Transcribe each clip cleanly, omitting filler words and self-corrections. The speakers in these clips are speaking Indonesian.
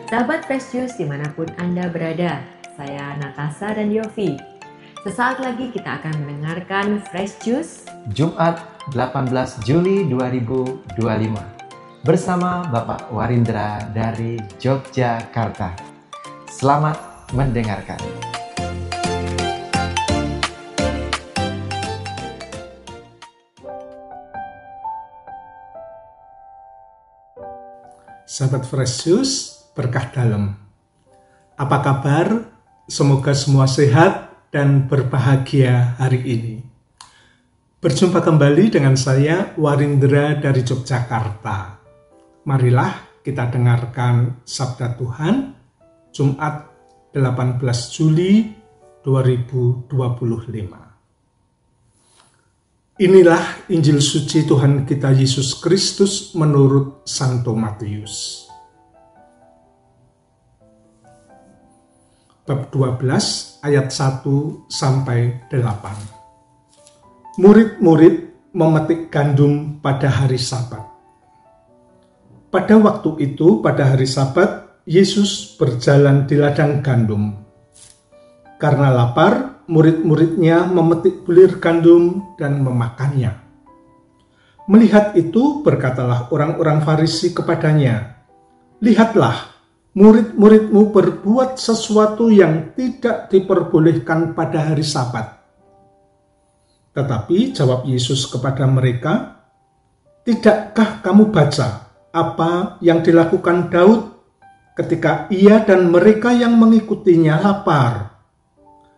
Sahabat Fresh Juice dimanapun Anda berada, saya Natasha dan Yofi. Sesaat lagi kita akan mendengarkan Fresh Juice Jumat 18 Juli 2025 bersama Bapak Warindra dari Yogyakarta. Selamat mendengarkan. Sahabat Fresh Juice, berkah dalam. Apa kabar? Semoga semua sehat dan berbahagia hari ini. Berjumpa kembali dengan saya, Warindra dari Yogyakarta. Marilah kita dengarkan Sabda Tuhan, Jumat 18 Juli 2025. Inilah Injil suci Tuhan kita Yesus Kristus menurut Santo Matius. Bab 12 ayat 1 sampai 8. Murid-murid memetik gandum pada hari Sabat. Pada waktu itu, pada hari Sabat, Yesus berjalan di ladang gandum. Karena lapar, murid-muridnya memetik bulir gandum dan memakannya. Melihat itu, berkatalah orang-orang Farisi kepadanya, "Lihatlah, murid-muridmu berbuat sesuatu yang tidak diperbolehkan pada hari Sabat." Tetapi jawab Yesus kepada mereka, "Tidakkah kamu baca apa yang dilakukan Daud ketika ia dan mereka yang mengikutinya lapar?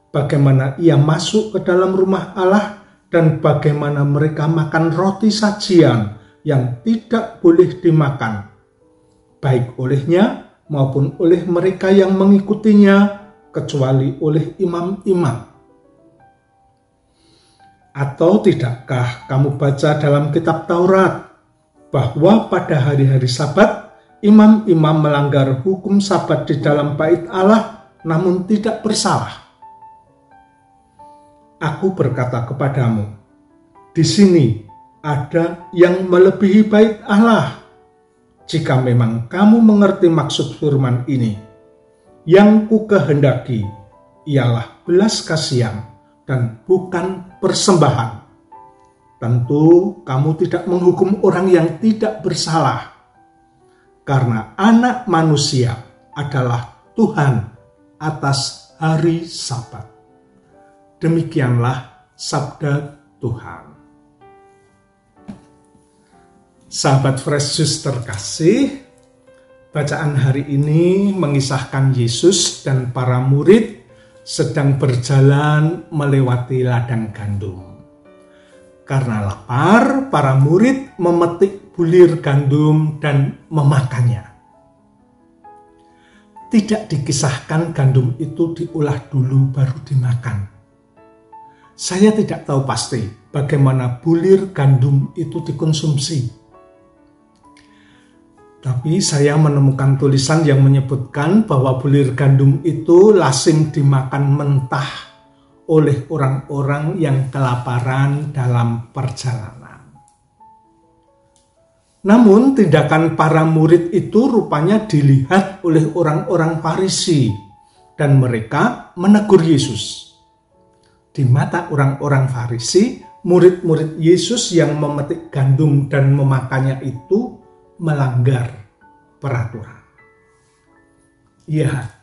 Bagaimana ia masuk ke dalam rumah Allah dan bagaimana mereka makan roti sajian yang tidak boleh dimakan, baik olehnya maupun oleh mereka yang mengikutinya, kecuali oleh imam-imam. Atau tidakkah kamu baca dalam kitab Taurat bahwa pada hari-hari Sabat imam-imam melanggar hukum Sabat di dalam bait Allah namun tidak bersalah? Aku berkata kepadamu, di sini ada yang melebihi bait Allah. Jika memang kamu mengerti maksud firman ini, yang ku kehendaki ialah belas kasihan dan bukan persembahan. Tentu kamu tidak menghukum orang yang tidak bersalah, karena Anak Manusia adalah Tuhan atas hari Sabat." Demikianlah sabda Tuhan. Sahabat Fresh Juice terkasih, bacaan hari ini mengisahkan Yesus dan para murid sedang berjalan melewati ladang gandum. Karena lapar, para murid memetik bulir gandum dan memakannya. Tidak dikisahkan gandum itu diolah dulu baru dimakan. Saya tidak tahu pasti bagaimana bulir gandum itu dikonsumsi. Tapi saya menemukan tulisan yang menyebutkan bahwa bulir gandum itu lazim dimakan mentah oleh orang-orang yang kelaparan dalam perjalanan. Namun tindakan para murid itu rupanya dilihat oleh orang-orang Farisi dan mereka menegur Yesus. Di mata orang-orang Farisi, murid-murid Yesus yang memetik gandum dan memakannya itu melanggar peraturan. Ya,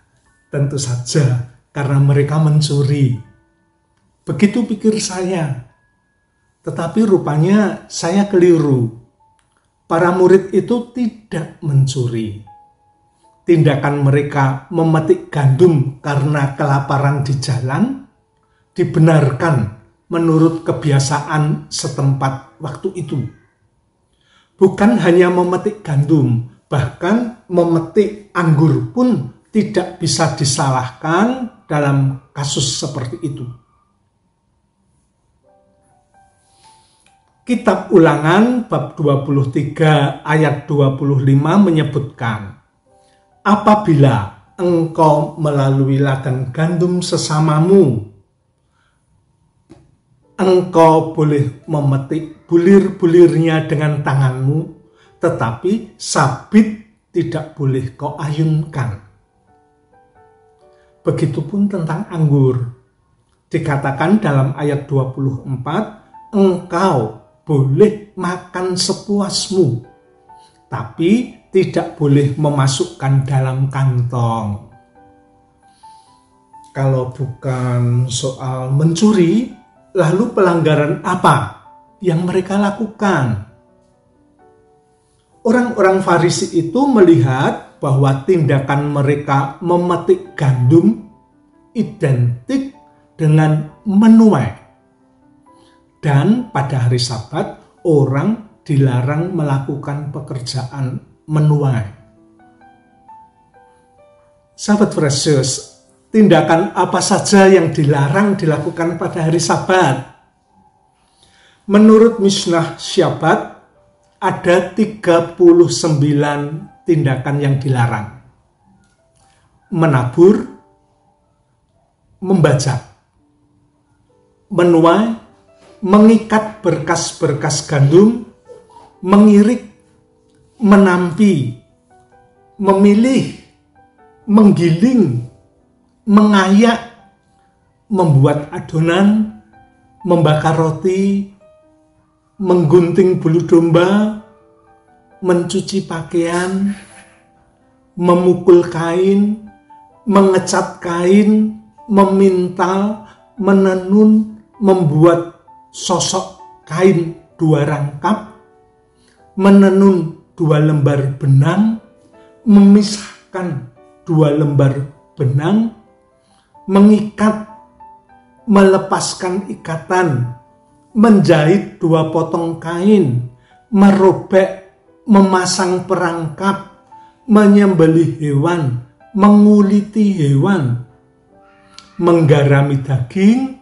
tentu saja karena mereka mencuri. Begitu pikir saya. Tetapi rupanya saya keliru. Para murid itu tidak mencuri. Tindakan mereka memetik gandum karena kelaparan di jalan dibenarkan menurut kebiasaan setempat waktu itu. Bukan hanya memetik gandum, bahkan memetik anggur pun tidak bisa disalahkan dalam kasus seperti itu. Kitab Ulangan bab 23 ayat 25 menyebutkan, "Apabila engkau melalui ladang gandum sesamamu, engkau boleh memetik bulir-bulirnya dengan tanganmu, tetapi sabit tidak boleh kau ayunkan. Begitupun tentang anggur. Dikatakan dalam ayat 24, engkau boleh makan sepuasmu, tapi tidak boleh memasukkan dalam kantong. Kalau bukan soal mencuri, lalu pelanggaran apa yang mereka lakukan? Orang-orang Farisi itu melihat bahwa tindakan mereka memetik gandum identik dengan menuai. Dan pada hari Sabat, orang dilarang melakukan pekerjaan menuai. Sahabat Precious, tindakan apa saja yang dilarang dilakukan pada hari Sabat? Menurut Mishnah Syabat, ada 39 tindakan yang dilarang. Menabur, membajak, menuai, mengikat berkas-berkas gandum, mengirik, menampi, memilih, menggiling, mengayak, membuat adonan, membakar roti, menggunting bulu domba, mencuci pakaian, memukul kain, mengecat kain, memintal, menenun, membuat sosok kain 2 rangkap, menenun 2 lembar benang, memisahkan 2 lembar benang, mengikat, melepaskan ikatan, menjahit 2 potong kain, merobek, memasang perangkap, menyembelih hewan, menguliti hewan, menggarami daging,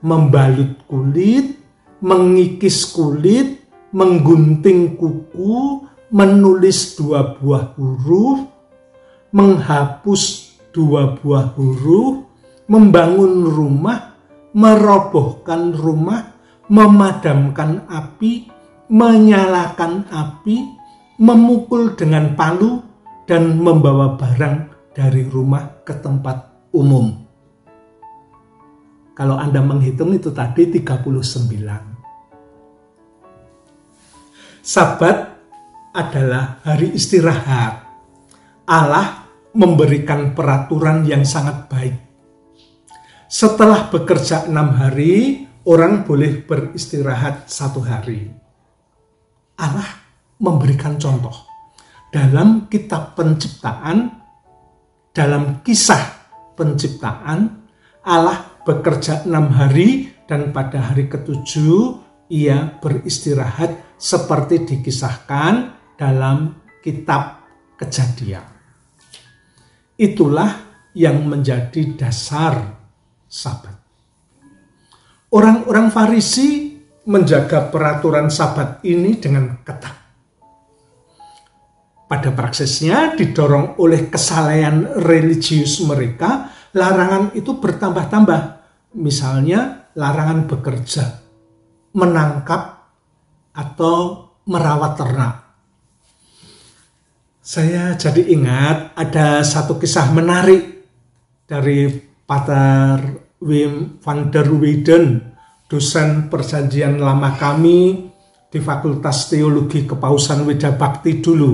membalut kulit, mengikis kulit, menggunting kuku, menulis 2 buah huruf, menghapus 2 buah huruf, membangun rumah, merobohkan rumah, memadamkan api, menyalakan api, memukul dengan palu, dan membawa barang dari rumah ke tempat umum. Kalau Anda menghitung itu tadi 39. Sabat adalah hari istirahat. Allah memberikan peraturan yang sangat baik. Setelah bekerja 6 hari, orang boleh beristirahat 1 hari. Allah memberikan contoh. Dalam kitab penciptaan, dalam kisah penciptaan, Allah bekerja 6 hari dan pada hari ke-7 ia beristirahat seperti dikisahkan dalam kitab Kejadian. Itulah yang menjadi dasar Sabat. Orang-orang Farisi menjaga peraturan Sabat ini dengan ketat. Pada praksisnya didorong oleh kesalehan religius mereka, larangan itu bertambah-tambah. Misalnya larangan bekerja, menangkap, atau merawat ternak. Saya jadi ingat ada satu kisah menarik dari Pater Wim van der Weyden, dosen perjanjian lama kami di Fakultas Teologi Kepausan Weda Bakti dulu.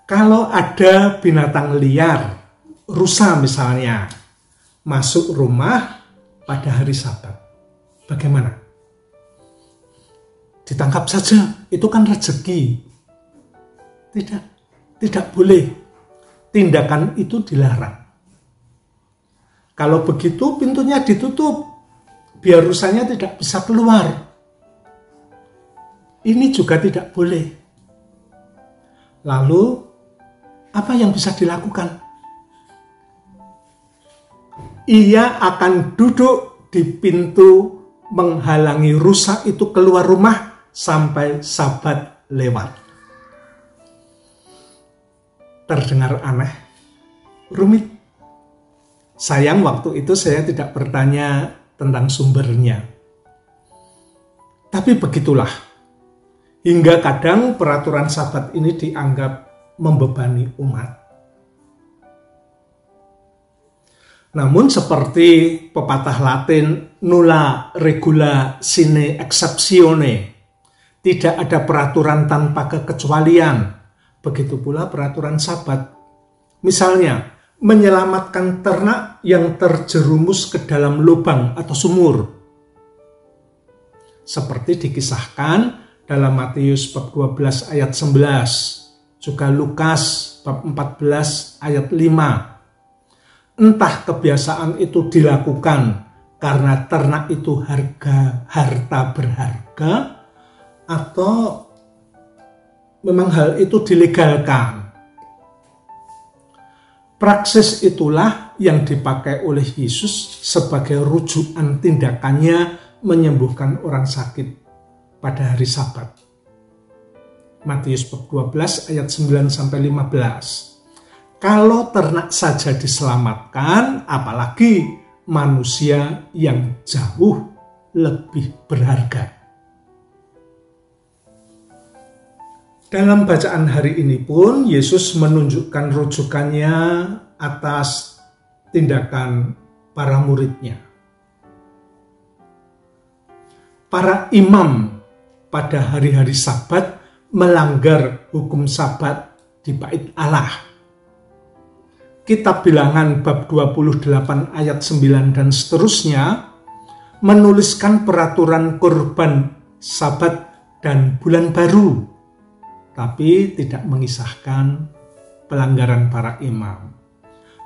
Kalau ada binatang liar, rusa misalnya, masuk rumah pada hari Sabat, bagaimana? Ditangkap saja, itu kan rezeki. Tidak boleh. Tindakan itu dilarang. Kalau begitu pintunya ditutup, biar rusanya tidak bisa keluar. Ini juga tidak boleh. Lalu, apa yang bisa dilakukan? Ia akan duduk di pintu menghalangi rusa itu keluar rumah sampai Sabat lewat. Terdengar aneh, rumit. Sayang waktu itu saya tidak bertanya tentang sumbernya. Tapi begitulah. Hingga kadang peraturan Sabat ini dianggap membebani umat. Namun seperti pepatah Latin nulla regula sine exceptione, tidak ada peraturan tanpa kekecualian. Begitu pula peraturan Sabat. Misalnya, menyelamatkan ternak yang terjerumus ke dalam lubang atau sumur. Seperti dikisahkan dalam Matius bab 12 ayat 11, juga Lukas bab 14 ayat 5. Entah kebiasaan itu dilakukan karena ternak itu harta berharga, atau memang hal itu dilegalkan. Praksis itulah yang dipakai oleh Yesus sebagai rujukan tindakannya menyembuhkan orang sakit pada hari Sabat. Matius bab 12 ayat 9-15. Kalau ternak saja diselamatkan, apalagi manusia yang jauh lebih berharga. Dalam bacaan hari ini pun, Yesus menunjukkan rujukannya atas tindakan para muridnya. Para imam pada hari-hari Sabat melanggar hukum Sabat di Bait Allah. Kitab Bilangan bab 28 ayat 9 dan seterusnya menuliskan peraturan kurban Sabat dan bulan baru, tapi tidak mengisahkan pelanggaran para imam.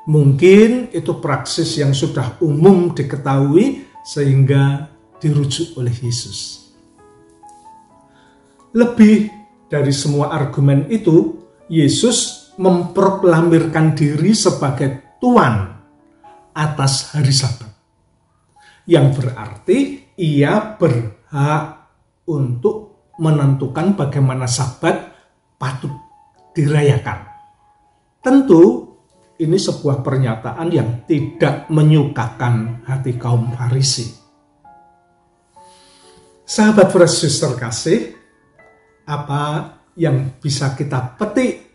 Mungkin itu praksis yang sudah umum diketahui sehingga dirujuk oleh Yesus. Lebih dari semua argumen itu, Yesus memproklamirkan diri sebagai Tuan atas hari Sabat, yang berarti ia berhak untuk menentukan bagaimana Sabat patut dirayakan. Tentu ini sebuah pernyataan yang tidak menyukakan hati kaum Farisi. Sahabat Fresh Sister kasih, apa yang bisa kita petik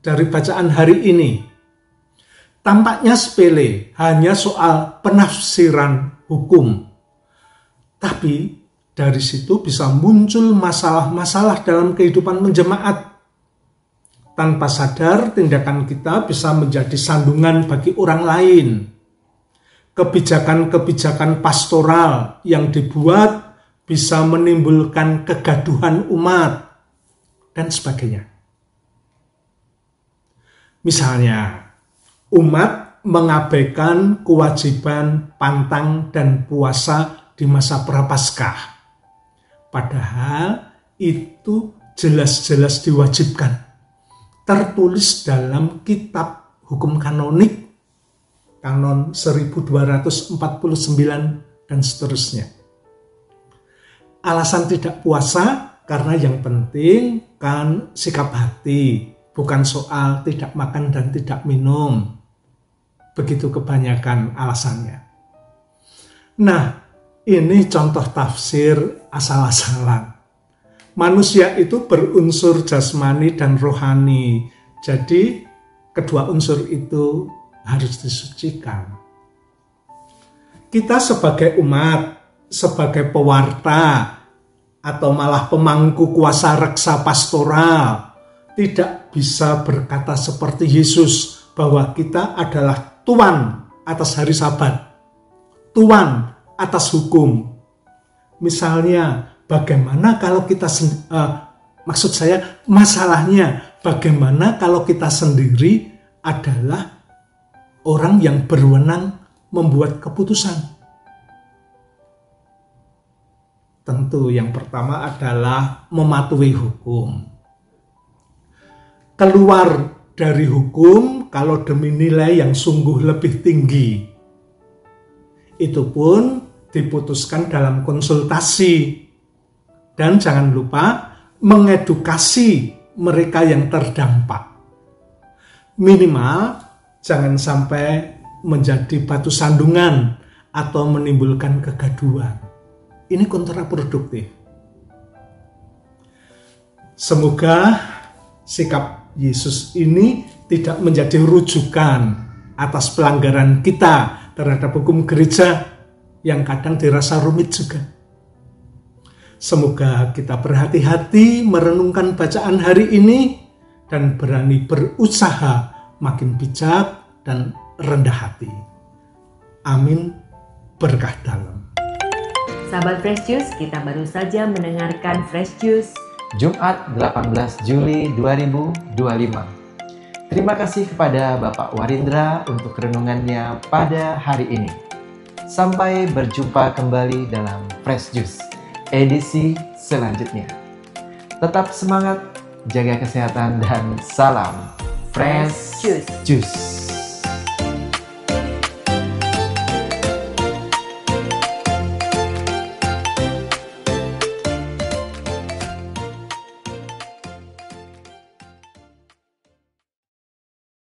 dari bacaan hari ini? Tampaknya sepele, hanya soal penafsiran hukum. Tapi dari situ bisa muncul masalah-masalah dalam kehidupan menjemaat. Tanpa sadar, tindakan kita bisa menjadi sandungan bagi orang lain. Kebijakan-kebijakan pastoral yang dibuat bisa menimbulkan kegaduhan umat, dan sebagainya. Misalnya, umat mengabaikan kewajiban pantang dan puasa di masa Prapaskah. Padahal itu jelas-jelas diwajibkan. Tertulis dalam kitab hukum kanonik, kanon 1249 dan seterusnya. Alasan tidak puasa karena yang penting kan sikap hati, bukan soal tidak makan dan tidak minum. Begitu kebanyakan alasannya. Nah, ini contoh tafsir asal-asalan. Manusia itu berunsur jasmani dan rohani. Jadi, kedua unsur itu harus disucikan. Kita sebagai umat, sebagai pewarta, atau malah pemangku kuasa reksa pastoral, tidak bisa berkata seperti Yesus bahwa kita adalah Tuan atas hari Sabat, Tuan atas hukum. Misalnya, bagaimana kalau kita masalahnya bagaimana kalau kita sendiri adalah orang yang berwenang membuat keputusan? Tentu yang pertama adalah mematuhi hukum. Keluar dari hukum kalau demi nilai yang sungguh lebih tinggi. Itu pun diputuskan dalam konsultasi. Dan jangan lupa mengedukasi mereka yang terdampak. Minimal jangan sampai menjadi batu sandungan atau menimbulkan kegaduhan. Ini kontraproduktif. Semoga sikap Yesus ini tidak menjadi rujukan atas pelanggaran kita terhadap hukum gereja yang kadang dirasa rumit juga. Semoga kita berhati-hati merenungkan bacaan hari ini dan berani berusaha makin bijak dan rendah hati. Amin. Berkah dalam. Sahabat Fresh Juice, kita baru saja mendengarkan Fresh Juice Jumat 18 Juli 2025. Terima kasih kepada Bapak Warindra untuk renungannya pada hari ini. Sampai berjumpa kembali dalam Fresh Juice edisi selanjutnya. Tetap semangat, jaga kesehatan, dan salam Fresh Juice.